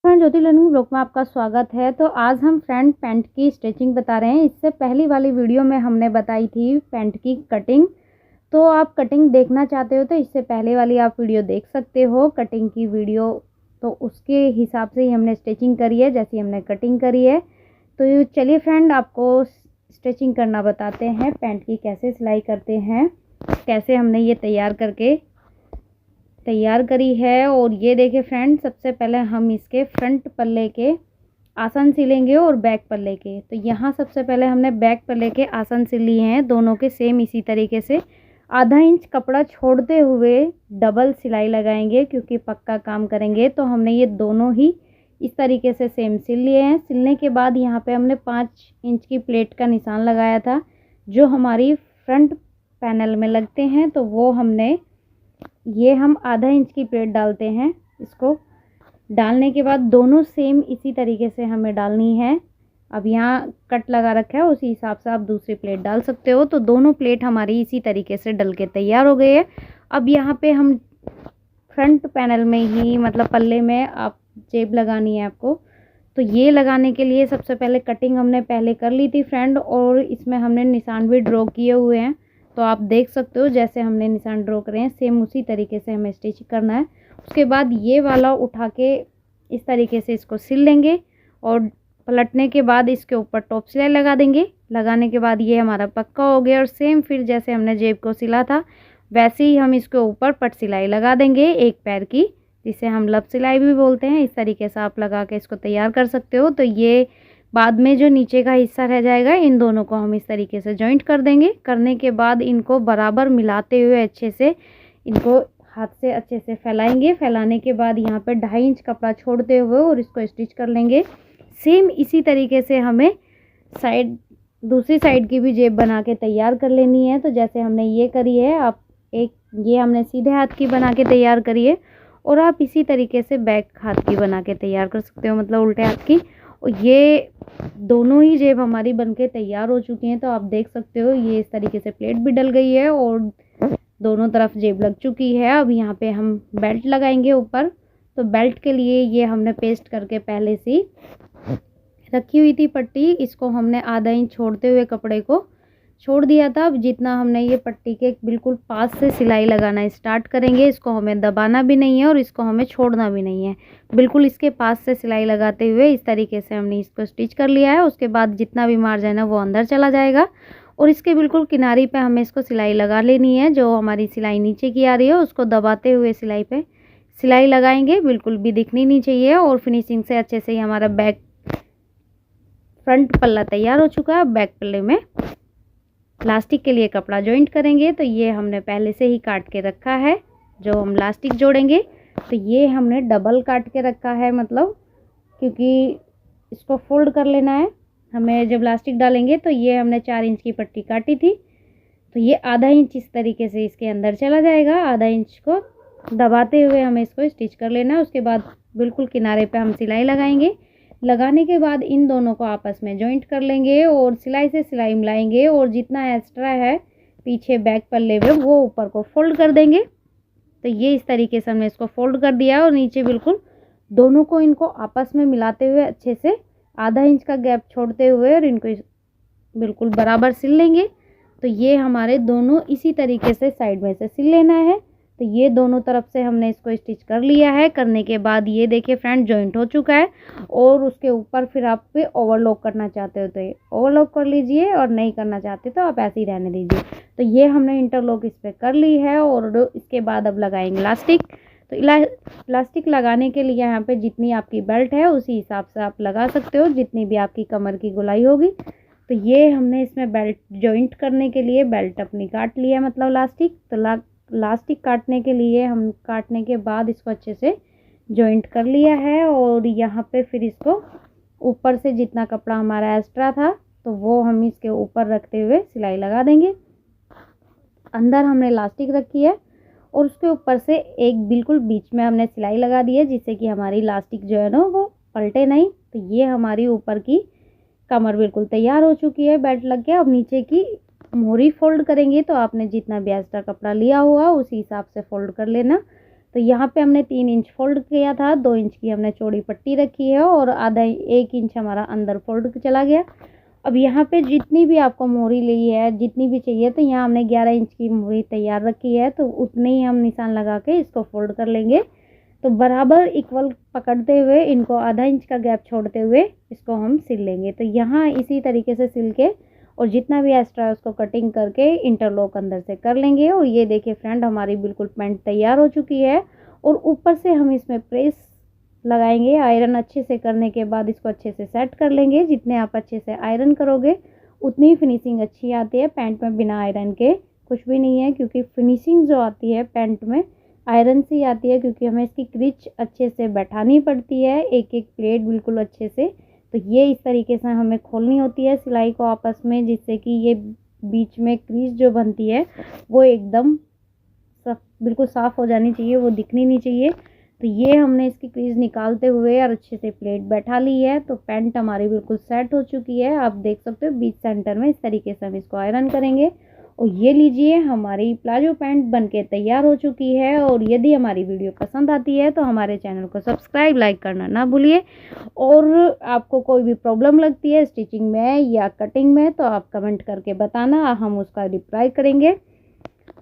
Friend ज्योति learning blog में आपका स्वागत है। तो आज हम फ्रेंड पैंट की स्टिचिंग बता रहे हैं। इससे पहली वाली वीडियो में हमने बताई थी पैंट की कटिंग। तो आप कटिंग देखना चाहते हो तो इससे पहले वाली आप वीडियो देख सकते हो कटिंग की वीडियो। तो उसके हिसाब से ही हमने स्टिचिंग करी है, जैसी हमने कटिंग करी है। तो चलिए फ्रेंड आपको स्टिचिंग करना बताते हैं, पैंट की कैसे सिलाई करते हैं, कैसे हमने ये तैयार करी है। और ये देखिए फ्रेंड, सबसे पहले हम इसके फ्रंट पल्ले के आसन सिलेंगे और बैक पल्ले के। तो यहाँ सबसे पहले हमने बैक पल्ले के आसन सिल लिए हैं, दोनों के सेम इसी तरीके से आधा इंच कपड़ा छोड़ते हुए डबल सिलाई लगाएंगे, क्योंकि पक्का काम करेंगे। तो हमने ये दोनों ही इस तरीके से सेम सिल लिए हैं। सिलने के बाद यहाँ पे हमने 5 इंच की प्लेट का निशान लगाया था, जो हमारी फ्रंट पैनल में लगते हैं। तो वो हम आधा इंच की प्लेट डालते हैं। इसको डालने के बाद दोनों सेम इसी तरीके से हमें डालनी है। अब यहाँ कट लगा रखा है, उसी हिसाब से आप दूसरी प्लेट डाल सकते हो। तो दोनों प्लेट हमारी इसी तरीके से डल के तैयार हो गई है। अब यहाँ पे हम फ्रंट पैनल में ही, मतलब पल्ले में आप जेब लगानी है आपको। तो ये लगाने के लिए सबसे पहले कटिंग हमने पहले कर ली थी फ्रेंड, और इसमें हमने निशान भी ड्रॉ किए हुए हैं। तो आप देख सकते हो जैसे हमने निशान ड्रॉ करे हैं, सेम उसी तरीके से हमें स्टिच करना है। उसके बाद ये वाला उठा के इस तरीके से इसको सिल लेंगे, और पलटने के बाद इसके ऊपर टॉप सिलाई लगा देंगे। लगाने के बाद ये हमारा पक्का हो गया। और सेम फिर जैसे हमने जेब को सिला था वैसे ही हम इसके ऊपर पट सिलाई लगा देंगे एक पैर की, जिसे हम लब सिलाई भी बोलते हैं। इस तरीके से आप लगा के इसको तैयार कर सकते हो। तो ये बाद में जो नीचे का हिस्सा रह जाएगा, इन दोनों को हम इस तरीके से जॉइंट कर देंगे। करने के बाद इनको बराबर मिलाते हुए अच्छे से इनको हाथ से अच्छे से फैलाएंगे। फैलाने के बाद यहाँ पे 2.5 इंच कपड़ा छोड़ते हुए और इसको स्टिच कर लेंगे। सेम इसी तरीके से हमें दूसरी साइड की भी जेब बना के तैयार कर लेनी है। तो जैसे हमने ये करी है, ये हमने सीधे हाथ की बना के तैयार करी है, और आप इसी तरीके से बैक हाथ की बना के तैयार कर सकते हो, मतलब उल्टे हाथ की। और ये दोनों ही जेब हमारी बनके तैयार हो चुकी हैं। तो आप देख सकते हो ये इस तरीके से प्लेट भी डल गई है और दोनों तरफ जेब लग चुकी है। अब यहाँ पे हम बेल्ट लगाएंगे ऊपर। तो बेल्ट के लिए ये हमने पेस्ट करके पहले से रखी हुई थी पट्टी, इसको हमने आधा इंच छोड़ते हुए कपड़े को छोड़ दिया था। अब जितना हमने ये पट्टी के बिल्कुल पास से सिलाई लगाना स्टार्ट करेंगे। इसको हमें दबाना भी नहीं है और इसको हमें छोड़ना भी नहीं है, बिल्कुल इसके पास से सिलाई लगाते हुए इस तरीके से हमने इसको स्टिच कर लिया है। उसके बाद जितना भी मार्जिन है वो अंदर चला जाएगा, और इसके बिल्कुल किनारे पे हमें इसको सिलाई लगा लेनी है। जो हमारी सिलाई नीचे की आ रही है उसको दबाते हुए सिलाई पे सिलाई लगाएंगे, बिल्कुल भी दिखनी नहीं चाहिए। और फिनिशिंग से अच्छे से ही हमारा फ्रंट पल्ला तैयार हो चुका है। बैक पल्ले में लास्टिक के लिए कपड़ा जॉइंट करेंगे। तो ये हमने पहले से ही काट के रखा है, जो हम लास्टिक जोड़ेंगे। तो ये हमने डबल काट के रखा है, मतलब क्योंकि इसको फोल्ड कर लेना है हमें जब लास्टिक डालेंगे। तो ये हमने 4 इंच की पट्टी काटी थी, तो ये आधा इंच इस तरीके से इसके अंदर चला जाएगा। आधा इंच को दबाते हुए हमें इसको स्टिच कर लेना है। उसके बाद बिल्कुल किनारे पे हम सिलाई लगाएंगे। लगाने के बाद इन दोनों को आपस में जॉइंट कर लेंगे और सिलाई से सिलाई मिलाएंगे, और जितना एक्स्ट्रा है पीछे बैक पल्ले में वो ऊपर को फोल्ड कर देंगे। तो ये इस तरीके से हमने इसको फोल्ड कर दिया, और नीचे बिल्कुल दोनों को इनको आपस में मिलाते हुए अच्छे से आधा इंच का गैप छोड़ते हुए और इनको बिल्कुल बराबर सिल लेंगे। तो ये हमारे दोनों इसी तरीके से साइड में से सिल लेना है। तो ये दोनों तरफ से हमने इसको स्टिच कर लिया है। करने के बाद ये देखिए फ्रेंड जॉइंट हो चुका है, और उसके ऊपर फिर आप पे ओवरलॉक करना चाहते हो तो ये ओवरलॉक कर लीजिए, और नहीं करना चाहते तो आप ऐसे ही रहने दीजिए। तो ये हमने इंटरलॉक इस पर कर ली है, और इसके बाद अब लगाएंगे लास्टिक। तो इलास्टिक लगाने के लिए यहाँ पे जितनी आपकी बेल्ट है उसी हिसाब से आप लगा सकते हो, जितनी भी आपकी कमर की गोलाई होगी। तो ये हमने इसमें बेल्ट जॉइंट करने के लिए बेल्ट अपनी काट लिया, मतलब लास्टिक। तो लास्टिक काटने के लिए हम काटने के बाद इसको अच्छे से जॉइंट कर लिया है। और यहाँ पे फिर इसको ऊपर से जितना कपड़ा हमारा एक्स्ट्रा था तो वो हम इसके ऊपर रखते हुए सिलाई लगा देंगे। अंदर हमने लास्टिक रखी है और उसके ऊपर से एक बिल्कुल बीच में हमने सिलाई लगा दी है, जिससे कि हमारी लास्टिक जो है ना वो पलटे नहीं। तो ये हमारी ऊपर की कमर बिल्कुल तैयार हो चुकी है, बेल्ट लग गया। अब नीचे की मोहरी फोल्ड करेंगे। तो आपने जितना भी एक्स्ट्रा कपड़ा लिया हुआ उसी हिसाब से फोल्ड कर लेना। तो यहाँ पे हमने 3 इंच फोल्ड किया था, 2 इंच की हमने चौड़ी पट्टी रखी है और आधा 1 इंच हमारा अंदर फोल्ड चला गया। अब यहाँ पे जितनी भी आपको मोहरी ली है, जितनी भी चाहिए, तो यहाँ हमने 11 इंच की मोहरी तैयार रखी है, तो उतने ही हम निशान लगा के इसको फोल्ड कर लेंगे। तो बराबर इक्वल पकड़ते हुए इनको आधा इंच का गैप छोड़ते हुए इसको हम सिल लेंगे। तो यहाँ इसी तरीके से सिल के और जितना भी एक्स्ट्रा है उसको कटिंग करके इंटरलॉक अंदर से कर लेंगे। और ये देखिए फ्रेंड, हमारी बिल्कुल पैंट तैयार हो चुकी है। और ऊपर से हम इसमें प्रेस लगाएंगे। आयरन अच्छे से करने के बाद इसको अच्छे से सेट कर लेंगे। जितने आप अच्छे से आयरन करोगे उतनी ही फिनिशिंग अच्छी आती है। पैंट में बिना आयरन के कुछ भी नहीं है, क्योंकि फिनिशिंग जो आती है पैंट में आयरन से ही आती है, क्योंकि हमें इसकी क्रिच अच्छे से बैठानी पड़ती है, एक एक प्लेट बिल्कुल अच्छे से। तो ये इस तरीके से हमें खोलनी होती है सिलाई को आपस में, जिससे कि ये बीच में क्रीज जो बनती है वो एकदम बिल्कुल साफ़ हो जानी चाहिए, वो दिखनी नहीं चाहिए। तो ये हमने इसकी क्रीज निकालते हुए और अच्छे से प्लेट बैठा ली है। तो पैंट हमारी बिल्कुल सेट हो चुकी है। आप देख सकते हो बीच सेंटर में इस तरीके से हम इसको आयरन करेंगे। और ये लीजिए, हमारी प्लाजो पैंट बनके तैयार हो चुकी है। और यदि हमारी वीडियो पसंद आती है तो हमारे चैनल को सब्सक्राइब लाइक करना ना भूलिए। और आपको कोई भी प्रॉब्लम लगती है स्टिचिंग में या कटिंग में तो आप कमेंट करके बताना, हम उसका रिप्लाई करेंगे।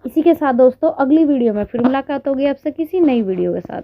इसी के साथ दोस्तों अगली वीडियो में फिर मुलाकात होगी आपसे किसी नई वीडियो के साथ।